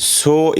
100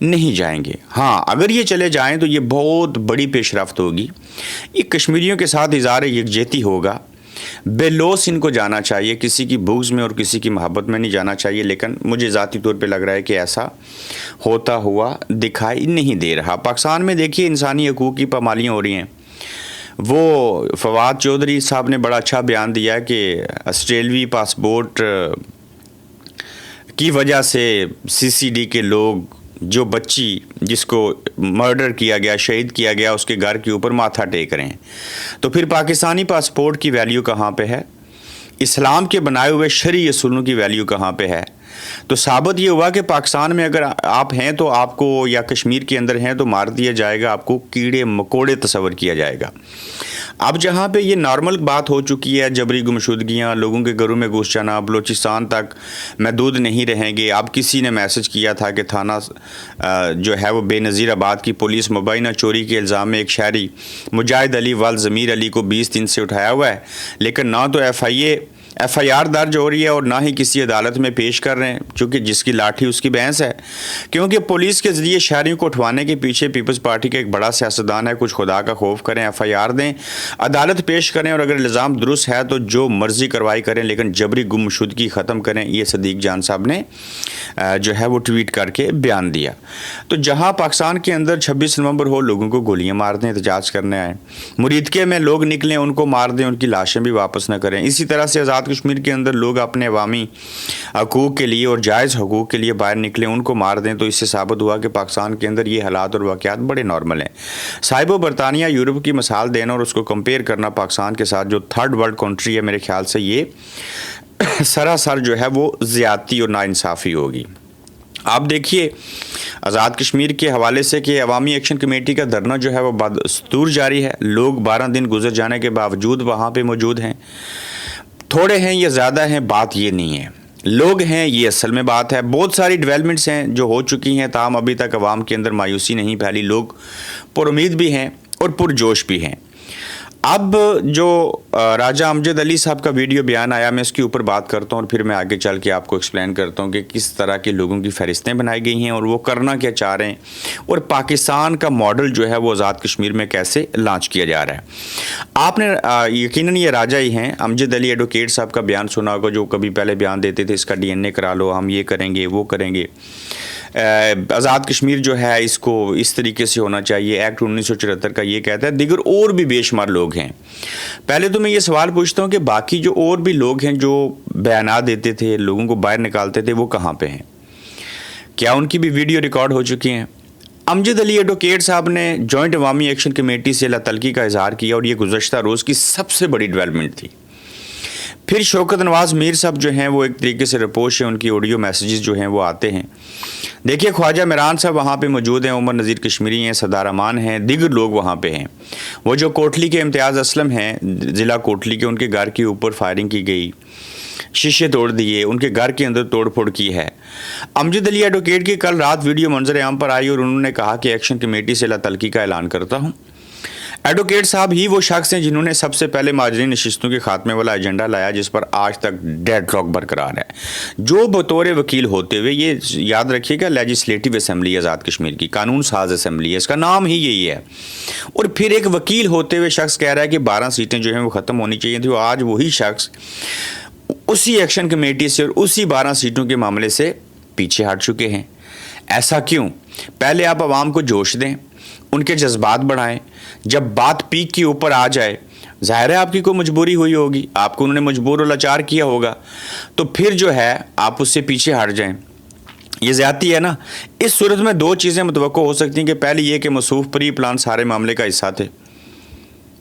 نہیں جائیں گے. ہاں اگر یہ چلے جائیں تو یہ بہت بڑی پیش رفت ہوگی. یہ کشمیریوں کے ساتھ اظہار یکجہتی ہوگا. بے لوث ان کو جانا چاہیے, کسی کی بغض میں اور کسی کی محبت میں نہیں جانا چاہیے, لیکن مجھے ذاتی طور پہ لگ رہا ہے کہ ایسا ہوتا ہوا دکھائی نہیں دے رہا. پاکستان میں دیکھیے انسانی حقوق کی پامالیاں ہو رہی ہیں. وہ فواد چودھری صاحب نے بڑا اچھا بیان دیا ہے کہ آسٹریلوی پاسپورٹ کی وجہ سے CCD کے لوگ, جو بچی جس کو مرڈر کیا گیا, شہید کیا گیا, اس کے گھر کے اوپر ماتھا ٹیک رہے ہیں, تو پھر پاکستانی پاسپورٹ کی ویلیو کہاں پہ ہے؟ اسلام کے بنائے ہوئے شرعی اصولوں کی ویلیو کہاں پہ ہے؟ تو ثابت یہ ہوا کہ پاکستان میں اگر آپ ہیں تو آپ کو, یا کشمیر کے اندر ہیں تو مار دیا جائے گا, آپ کو کیڑے مکوڑے تصور کیا جائے گا. اب جہاں پہ یہ نارمل بات ہو چکی ہے, جبری گمشدگیاں, لوگوں کے گھروں میں گھس جانا, بلوچستان تک محدود نہیں رہیں گے. اب کسی نے میسج کیا تھا کہ تھانہ جو ہے وہ بے نظیر آباد کی پولیس مبینہ چوری کے الزام میں ایک شہری مجاہد علی والد ضمیر علی کو 20 دن سے اٹھایا ہوا ہے, لیکن نہ تو FIR درج ہو رہی ہے اور نہ ہی کسی عدالت میں پیش کر رہے ہیں, چونکہ جس کی لاٹھی اس کی بھینس ہے. کیونکہ پولیس کے ذریعے شہریوں کو اٹھوانے کے پیچھے پیپلز پارٹی کا ایک بڑا سیاستدان ہے. کچھ خدا کا خوف کریں, FIR دیں, عدالت پیش کریں, اور اگر الزام درست ہے تو جو مرضی کارروائی کریں, لیکن جبری گمشدگی ختم کریں. یہ صدیق جان صاحب نے جو ہے وہ ٹویٹ کر کے بیان دیا. تو جہاں پاکستان کے اندر 26 نومبر ہو, لوگوں کو گولیاں مار دیں, احتجاج کرنے آئیں, مریدکے میں لوگ نکلیں, ان کو مار دیں, ان کی لاشیں بھی واپس نہ کریں. اسی طرح سے آزاد کشمیر کے اندر لوگ اپنے عوامی حقوق کے لیے اور جائز حقوق کے لیے باہر نکلیں, ان کو مار دیں. تو اس سے ثابت ہوا کہ پاکستان کے اندر یہ حالات اور واقعات بڑے نارمل ہیں. صاحب برطانیہ یورپ کی مثال دینا اور اس کو کمپیئر کرنا پاکستان کے ساتھ, جو تھرڈ ورلڈ کنٹری ہے, میرے خیال سے یہ سراسر جو ہے وہ زیادتی اور ناانصافی ہوگی. آپ دیکھیے آزاد کشمیر کے حوالے سے کہ عوامی ایکشن کمیٹی کا دھرنا جو ہے وہ بدستور جاری ہے. لوگ 12 دن گزر جانے کے باوجود وہاں پہ موجود ہیں. تھوڑے ہیں یا زیادہ ہیں, بات یہ نہیں ہے, لوگ ہیں, یہ اصل میں بات ہے. بہت ساری ڈیولپمنٹس ہیں جو ہو چکی ہیں, تاہم ابھی تک عوام کے اندر مایوسی نہیں پھیلی. لوگ پر امید بھی ہیں اور پرجوش بھی ہیں. اب جو راجہ امجد علی صاحب کا ویڈیو بیان آیا, میں اس کے اوپر بات کرتا ہوں اور پھر میں آگے چل کے آپ کو ایکسپلین کرتا ہوں کہ کس طرح کے لوگوں کی فہرستیں بنائی گئی ہیں اور وہ کرنا کیا چاہ رہے ہیں, اور پاکستان کا ماڈل جو ہے وہ آزاد کشمیر میں کیسے لانچ کیا جا رہا ہے. آپ نے یقیناً یہ راجہ ہی ہیں, امجد علی ایڈوکیٹ صاحب کا بیان سنا ہوگا, جو کبھی پہلے بیان دیتے تھے اس کا DNA کرا لو, ہم یہ کریں گے وہ کریں گے, آزاد کشمیر جو ہے اس کو اس طریقے سے ہونا چاہیے. ایکٹ 1974 کا یہ کہتا ہے. دیگر اور بھی بے شمار لوگ ہیں. پہلے تو میں یہ سوال پوچھتا ہوں کہ باقی جو اور بھی لوگ ہیں جو بیانات دیتے تھے, لوگوں کو باہر نکالتے تھے, وہ کہاں پہ ہیں؟ کیا ان کی بھی ویڈیو ریکارڈ ہو چکی ہیں؟ امجد علی ایڈوکیٹ صاحب نے جوائنٹ عوامی ایکشن کمیٹی سے تلقی کا اظہار کیا, اور یہ گزشتہ روز کی سب سے بڑی ڈیولپمنٹ تھی. پھر شوکت نواز میر صاحب جو ہیں وہ ایک طریقے سے رپوش ہیں, ان کی آڈیو میسیجز جو ہیں وہ آتے ہیں. دیکھیے خواجہ میران صاحب وہاں پہ موجود ہیں, عمر نذیر کشمیری ہیں, صدار امان ہیں, دیگر لوگ وہاں پہ ہیں. وہ جو کوٹلی کے امتیاز اسلم ہیں, ضلع کوٹلی کے, ان کے گھر کے اوپر فائرنگ کی گئی, شیشے توڑ دیے, ان کے گھر کے اندر توڑ پھوڑ کی ہے. امجد علی ایڈوکیٹ کی کل رات ویڈیو منظر عام پر آئی اور انہوں نے کہا کہ ایکشن کمیٹی سے تلقی کا اعلان کرتا ہوں. ایڈوکیٹ صاحب ہی وہ شخص ہیں جنہوں نے سب سے پہلے مہاجرین نشستوں کے خاتمے والا ایجنڈا لایا, جس پر آج تک ڈیڈ لاک برقرار ہے. جو بطور وکیل ہوتے ہوئے, یہ یاد رکھیے گا, لیجسلیٹو اسمبلی آزاد کشمیر کی, قانون ساز اسمبلی ہے, اس کا نام ہی یہی ہے, اور پھر ایک وکیل ہوتے ہوئے شخص کہہ رہا ہے کہ 12 سیٹیں جو ہیں وہ ختم ہونی چاہیے تھیں. آج وہی شخص اسی ایکشن کمیٹی سے اور اسی 12 سیٹوں کے معاملے سے پیچھے ہٹ چکے ہیں. ایسا کیوں؟ پہلے آپ عوام کو جوش دیں, ان کے جذبات بڑھائیں. جب بات پیک کے اوپر آ جائے, ظاہر ہے آپ کی کوئی مجبوری ہوئی ہوگی, آپ کو انہوں نے مجبور و لاچار کیا ہوگا, تو پھر جو ہے آپ اس سے پیچھے ہٹ جائیں. یہ زیادتی ہے نا. اس صورت میں 2 چیزیں متوقع ہو سکتی ہیں کہ پہلی یہ کہ موصوف پری پلان سارے معاملے کا حصہ تھے,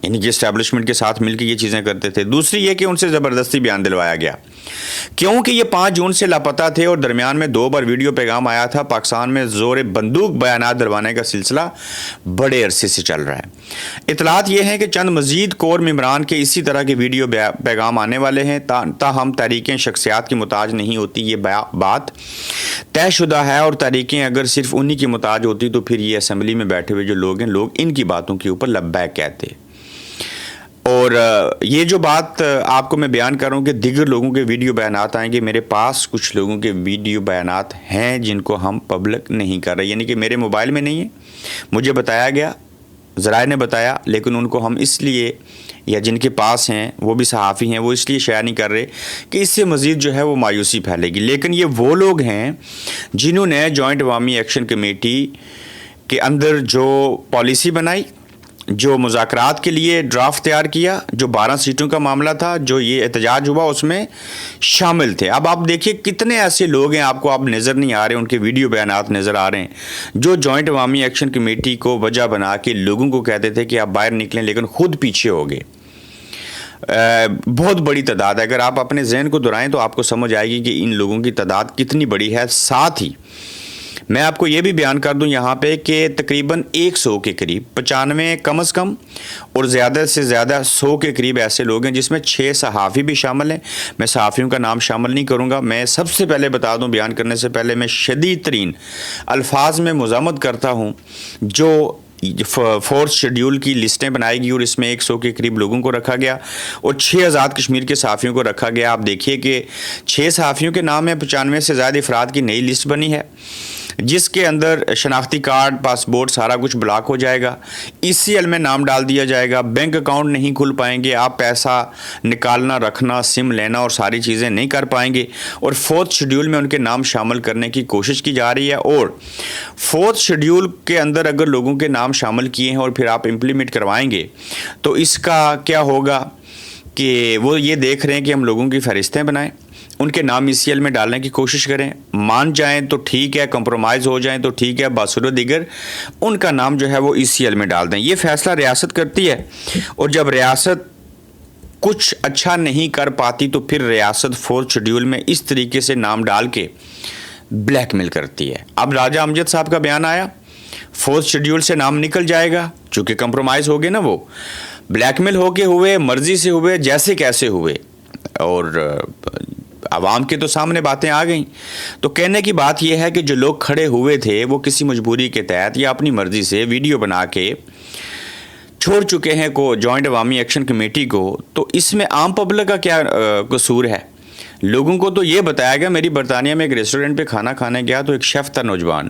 یعنی کہ اسٹیبلشمنٹ کے ساتھ مل کے یہ چیزیں کرتے تھے. دوسری یہ کہ ان سے زبردستی بیان دلوایا گیا, کیونکہ یہ 5 جون سے لاپتہ تھے اور درمیان میں 2 بار ویڈیو پیغام آیا تھا. پاکستان میں زور بندوق بیانات دلوانے کا سلسلہ بڑے عرصے سے چل رہا ہے. اطلاعات یہ ہیں کہ چند مزید کور ممبران کے اسی طرح کے ویڈیو پیغام آنے والے ہیں. تاہم تحریکیں شخصیات کی محتاج نہیں ہوتی, یہ بات طے شدہ ہے, اور تحریکیں اگر صرف انہی کی محتاج ہوتی تو پھر یہ اسمبلی میں بیٹھے ہوئے جو لوگ ہیں, لوگ ان کی باتوں کے اوپر لبیک کہتے. اور یہ جو بات آپ کو میں بیان کر رہا ہوں کہ دیگر لوگوں کے ویڈیو بیانات آئیں گے، میرے پاس کچھ لوگوں کے ویڈیو بیانات ہیں جن کو ہم پبلک نہیں کر رہے، یعنی کہ میرے موبائل میں نہیں ہے، مجھے بتایا گیا، ذرائع نے بتایا، لیکن ان کو ہم اس لیے، یا جن کے پاس ہیں وہ بھی صحافی ہیں، وہ اس لیے شیئر نہیں کر رہے کہ اس سے مزید جو ہے وہ مایوسی پھیلے گی۔ لیکن یہ وہ لوگ ہیں جنہوں نے جوائنٹ عوامی ایکشن کمیٹی کے اندر جو پالیسی بنائی، جو مذاکرات کے لیے ڈرافٹ تیار کیا، جو 12 سیٹوں کا معاملہ تھا، جو یہ احتجاج ہوا، اس میں شامل تھے۔ اب آپ دیکھیے کتنے ایسے لوگ ہیں، آپ کو اب نظر نہیں آ رہے، ان کے ویڈیو بیانات نظر آ رہے ہیں، جو جوائنٹ عوامی ایکشن کمیٹی کو وجہ بنا کے لوگوں کو کہتے تھے کہ آپ باہر نکلیں، لیکن خود پیچھے ہو گئے۔ بہت بڑی تعداد ہے، اگر آپ اپنے ذہن کو دہرائیں تو آپ کو سمجھ آئے گی کہ ان لوگوں کی تعداد کتنی بڑی ہے۔ ساتھ ہی میں آپ کو یہ بھی بیان کر دوں یہاں پہ کہ تقریباً 100 کے قریب، 95 کم از کم اور زیادہ سے زیادہ 100 کے قریب ایسے لوگ ہیں جس میں 6 صحافی بھی شامل ہیں۔ میں صحافیوں کا نام شامل نہیں کروں گا، میں سب سے پہلے بتا دوں، بیان کرنے سے پہلے میں شدید ترین الفاظ میں مذمت کرتا ہوں جو فورتھ شیڈیول کی لسٹیں بنائی گئی اور اس میں 100 کے قریب لوگوں کو رکھا گیا اور 6 آزاد کشمیر کے صحافیوں کو رکھا گیا۔ آپ دیکھیے کہ 6 صحافیوں کے نام ہیں، 95 سے زیادہ افراد کی نئی لسٹ بنی ہے جس کے اندر شناختی کارڈ، پاسپورٹ، سارا کچھ بلاک ہو جائے گا، ECL میں نام ڈال دیا جائے گا، بینک اکاؤنٹ نہیں کھل پائیں گے، آپ پیسہ نکالنا، رکھنا، سم لینا اور ساری چیزیں نہیں کر پائیں گے، اور فورتھ شیڈیول میں ان کے نام شامل کرنے کی کوشش کی جا رہی ہے۔ اور فورتھ شیڈیول کے اندر اگر لوگوں کے نام شامل کیے ہیں اور پھر آپ امپلیمنٹ کروائیں گے تو اس کا کیا ہوگا کہ وہ یہ دیکھ رہے ہیں کہ ہم لوگوں کی فہرستیں بنائیں، ان کے نام ECL میں ڈالنے کی کوشش کریں، مان جائیں تو ٹھیک ہے، کمپرومائز ہو جائیں تو ٹھیک ہے، بصورت دیگر ان کا نام جو ہے وہ ECL میں ڈال دیں۔ یہ فیصلہ ریاست کرتی ہے، اور جب ریاست کچھ اچھا نہیں کر پاتی تو پھر ریاست فورتھ شیڈیول میں اس طریقے سے نام ڈال کے بلیک میل کرتی ہے۔ اب راجہ امجد صاحب کا بیان آیا، فورتھ شیڈیول سے نام نکل جائے گا، چونکہ کمپرومائز ہو گئے نا، وہ بلیک میل ہو کے ہوئے، مرضی سے ہوئے، جیسے کیسے ہوئے، اور عوام کے تو سامنے باتیں آ گئیں۔ تو کہنے کی بات یہ ہے کہ جو لوگ کھڑے ہوئے تھے وہ کسی مجبوری کے تحت یا اپنی مرضی سے ویڈیو بنا کے چھوڑ چکے ہیں کو جوائنٹ عوامی ایکشن کمیٹی کو، تو اس میں عام پبلک کا کیا قصور ہے؟ لوگوں کو تو یہ بتایا گیا، میری برطانیہ میں ایک ریسٹورنٹ پہ کھانا کھانے گیا تو ایک شیف تھا نوجوان،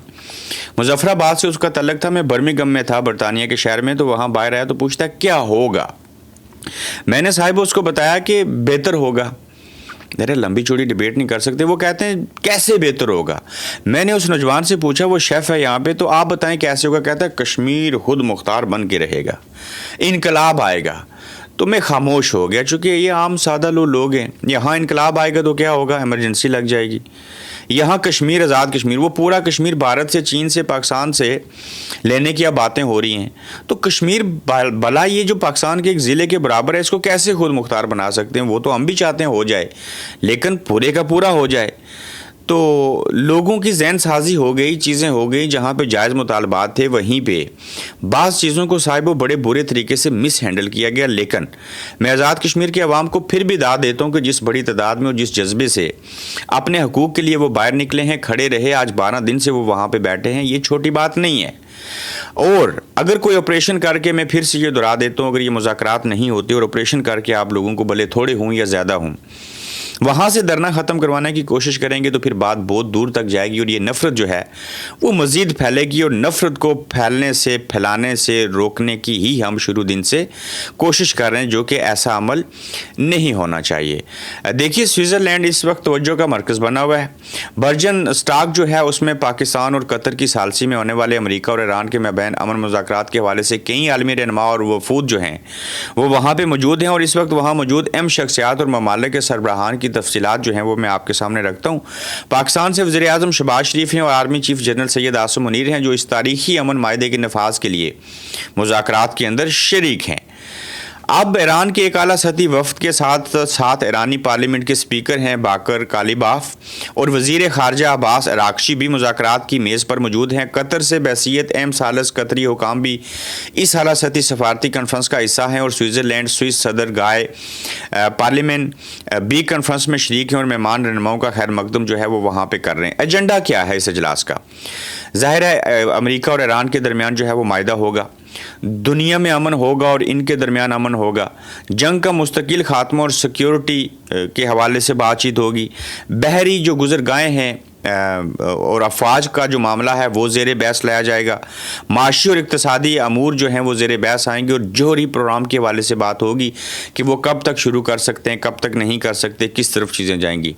مظفر آباد سے اس کا تعلق تھا، میں برمنگھم میں تھا برطانیہ کے شہر میں، تو وہاں باہر آیا تو پوچھتا ہے کیا ہوگا؟ میں نے صاحب اس کو بتایا کہ بہتر ہوگا۔ ارے لمبی چوڑی ڈیبیٹ نہیں کر سکتے، وہ کہتے ہیں کیسے بہتر ہوگا؟ میں نے اس نوجوان سے پوچھا، وہ شیف ہے یہاں پہ، تو آپ بتائیں کیسے ہوگا؟ کہتا ہے کشمیر خود مختار بن کے رہے گا، انقلاب آئے گا۔ تو میں خاموش ہو گیا، چونکہ یہ عام سادہ لوگ ہیں، یہاں انقلاب آئے گا تو کیا ہوگا؟ ایمرجنسی لگ جائے گی۔ یہاں کشمیر، آزاد کشمیر، وہ پورا کشمیر بھارت سے، چین سے، پاکستان سے لینے کی اب باتیں ہو رہی ہیں، تو کشمیر بھلا یہ جو پاکستان کے ایک ضلع کے برابر ہے، اس کو کیسے خود مختار بنا سکتے ہیں؟ وہ تو ہم بھی چاہتے ہیں ہو جائے، لیکن پورے کا پورا ہو جائے۔ تو لوگوں کی ذہن سازی ہو گئی، چیزیں ہو گئی، جہاں پہ جائز مطالبات تھے وہیں پہ بعض چیزوں کو صاحب بڑے برے طریقے سے مس ہینڈل کیا گیا۔ لیکن میں آزاد کشمیر کے عوام کو پھر بھی داد دیتا ہوں کہ جس بڑی تعداد میں اور جس جذبے سے اپنے حقوق کے لیے وہ باہر نکلے ہیں، کھڑے رہے، آج 12 دن سے وہ وہاں پہ بیٹھے ہیں، یہ چھوٹی بات نہیں ہے۔ اور اگر کوئی آپریشن کر کے، میں پھر سے یہ دہرا دیتا ہوں، اگر یہ مذاکرات نہیں ہوتے اور آپریشن کر کے آپ لوگوں کو بھلے تھوڑے ہوں یا زیادہ ہوں، وہاں سے دھرنا ختم کروانے کی کوشش کریں گے تو پھر بات بہت دور تک جائے گی، اور یہ نفرت جو ہے وہ مزید پھیلے گی، اور نفرت کو پھیلانے سے روکنے کی ہی ہم شروع دن سے کوشش کر رہے ہیں، جو کہ ایسا عمل نہیں ہونا چاہیے۔ دیکھیے سوئٹزرلینڈ اس وقت توجہ کا مرکز بنا ہوا ہے۔ برجن اسٹاک جو ہے اس میں پاکستان اور قطر کی ثالثی میں ہونے والے امریکہ اور ایران کے مابین امن مذاکرات کے حوالے سے کئی عالمی رہنما اور وفود جو ہیں وہ وہاں پہ موجود ہیں، اور اس وقت وہاں موجود اہم شخصیات اور ممالک کے سربراہان کی تفصیلات جو ہیں وہ میں آپ کے سامنے رکھتا ہوں۔ پاکستان سے وزیر اعظم شہباز شریف ہیں اور army chief general Syed Asim Munir ہیں، جو اس تاریخی امن معاہدے کے نفاذ کے لیے مذاکرات کے اندر شریک ہیں۔ اب ایران کے ایک اعلیٰ سطحی وفد کے ساتھ ایرانی پارلیمنٹ کے سپیکر ہیں باقر کالیباف اور وزیر خارجہ عباس عراقچی بھی مذاکرات کی میز پر موجود ہیں۔ قطر سے بحیثیت اہم ثالث قطری حکام بھی اس اعلیٰ سطحی سفارتی کانفرنس کا حصہ ہیں، اور سوئٹزرلینڈ سوئس صدر گائے پارلیمنٹ بھی کانفرنس میں شریک ہیں، اور مہمان رہنماؤں کا خیر مقدم جو ہے وہ وہاں پہ کر رہے ہیں۔ ایجنڈا کیا ہے اس اجلاس کا؟ ظاہر ہے امریکہ اور ایران کے درمیان جو ہے وہ معاہدہ ہوگا, دنیا میں امن ہوگا اور ان کے درمیان امن ہوگا, جنگ کا مستقل خاتمہ اور سیکیورٹی کے حوالے سے بات چیت ہوگی, بحری جو گزرگاہیں ہیں اور افواج کا جو معاملہ ہے وہ زیر بحث لایا جائے گا, معاشی اور اقتصادی امور جو ہیں وہ زیر بحث آئیں گے, اور جوہری پروگرام کے حوالے سے بات ہوگی کہ وہ کب تک شروع کر سکتے ہیں, کب تک نہیں کر سکتے, کس طرف چیزیں جائیں گی.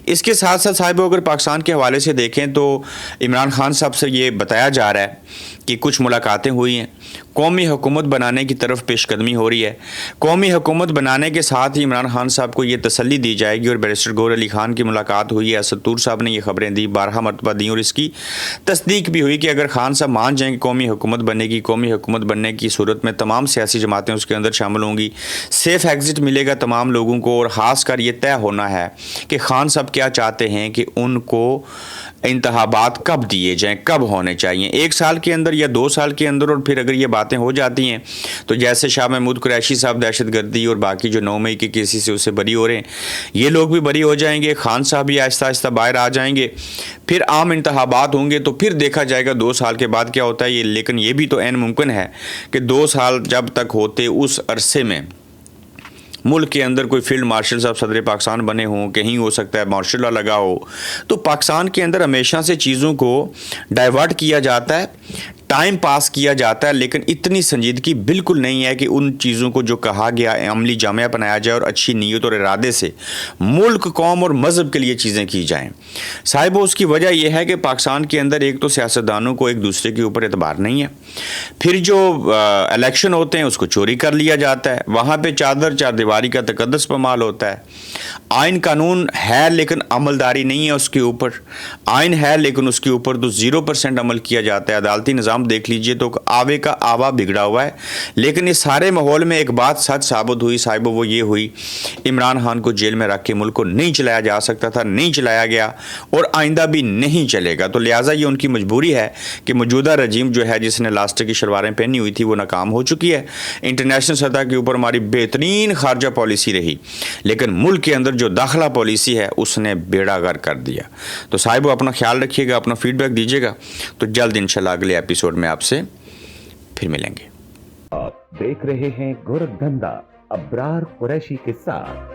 اس کے ساتھ ساتھ صاحب اگر پاکستان کے حوالے سے دیکھیں تو عمران خان صاحب سے یہ بتایا جا رہا ہے کہ کچھ ملاقاتیں ہوئی ہیں, قومی حکومت بنانے کی طرف پیش قدمی ہو رہی ہے. قومی حکومت بنانے کے ساتھ ہی عمران خان صاحب کو یہ تسلی دی جائے گی, اور بیرسٹر گور علی خان کی ملاقات ہوئی ہے, اسد طور صاحب نے یہ خبریں دی, 12 مرتبہ دیں, اور اس کی تصدیق بھی ہوئی کہ اگر خان صاحب مان جائیں کہ قومی حکومت بنے گی, قومی حکومت بننے کی صورت میں تمام سیاسی جماعتیں اس کے اندر شامل ہوں گی, سیف ایگزٹ ملے گا تمام لوگوں کو, اور خاص کر یہ طے ہونا ہے کہ خان صاحب کیا چاہتے ہیں کہ ان کو انتخابات کب دیے جائیں, کب ہونے چاہیے, 1 سال کے اندر یا 2 سال کے اندر. اور پھر اگر یہ باتیں ہو جاتی ہیں تو جیسے شاہ محمود قریشی صاحب دہشت گردی اور باقی جو 9 مئی کے کیسز سے اسے بری ہو رہے ہیں, یہ لوگ بھی بری ہو جائیں گے, خان صاحب بھی آہستہ آہستہ باہر آ جائیں گے, پھر عام انتخابات ہوں گے, تو پھر دیکھا جائے گا 2 سال کے بعد کیا ہوتا ہے. یہ لیکن یہ بھی تو عین ممکن ہے کہ 2 سال جب تک ہوتے اس عرصے میں ملک کے اندر کوئی فیلڈ مارشل صاحب صدر پاکستان بنے ہوں, کہیں ہو سکتا ہے مارشل لا لگا ہو, تو پاکستان کے اندر ہمیشہ سے چیزوں کو ڈائیورٹ کیا جاتا ہے, ٹائم پاس کیا جاتا ہے, لیکن اتنی سنجیدگی بالکل نہیں ہے کہ ان چیزوں کو جو کہا گیا عملی جامعہ بنایا جائے اور اچھی نیت اور ارادے سے ملک, قوم اور مذہب کے لیے چیزیں کی جائیں. صاحب اس کی وجہ یہ ہے کہ پاکستان کے اندر ایک تو سیاستدانوں کو ایک دوسرے کے اوپر اعتبار نہیں ہے, پھر جو الیکشن ہوتے ہیں اس کو چوری کر لیا جاتا ہے, وہاں پہ چادر چار دیواری کا تقدس پامال ہوتا ہے. آئین قانون ہے لیکن عملداری نہیں ہے اس کے اوپر, آئین ہے لیکن اس کے اوپر تو 0% عمل کیا جاتا ہے. عدالتی نظام دیکھ لیجئے تو آوے کا آوا بگڑا ہوا ہے. لیکن اس سارے ماحول میں ایک بات سچ ثابت ہوئی صاحب, وہ یہ ہوئی عمران خان کو جیل میں رکھ کے ملک کو نہیں چلایا جا سکتا تھا, نہیں چلایا گیا اور آئندہ بھی نہیں چلے گا. تو لہٰذا یہ ان کی مجبوری ہے کہ موجودہ رجیم جو ہے جس نے لاسٹر کی شلواریں پہنی ہوئی تھی وہ ناکام ہو چکی ہے. انٹرنیشنل سطح کے اوپر ہماری بہترین خارجہ پالیسی رہی, لیکن ملک کے اندر جو داخلہ پالیسی ہے اس نے بیڑا غرق کر دیا. تو صاحب اپنا خیال رکھیے گا, اپنا فیڈ بیک دیجیے گا, تو جلد انشاءاللہ اگلے ایپیسوڈ میں آپ سے پھر ملیں گے. آپ دیکھ رہے ہیں گورکھ دھندا ابرار قریشی کے ساتھ.